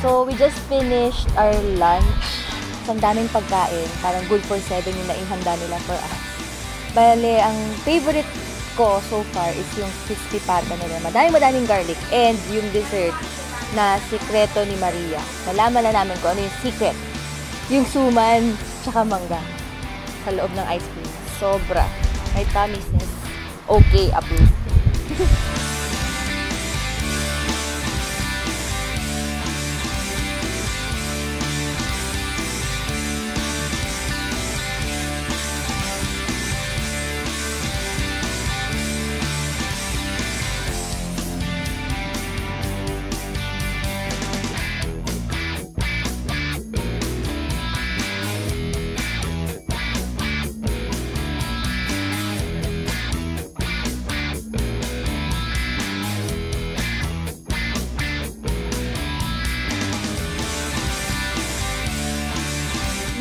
So, we just finished our lunch. Ang daming pagkain. Parang good for 7 yung naihanda nila for us. Bale, ang favorite ko so far is yung crispy pata nila. Madaming garlic. And yung dessert na sikreto ni Maria. Nalaman na namin kung ano yung secret. Yung suman, tsaka mangga. Sa loob ng ice cream. Sobra. My tummy says, okay, approved.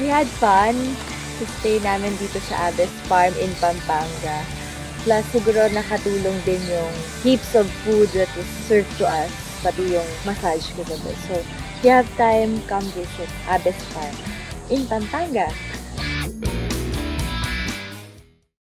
We had fun to stay namin dito sa Aves Farm in Pampanga. Plus, siguro nakatulong din yung heaps of food that was served to us, pati yung massage ko gabi. So, if you have time, come visit Aves Farm in Pampanga.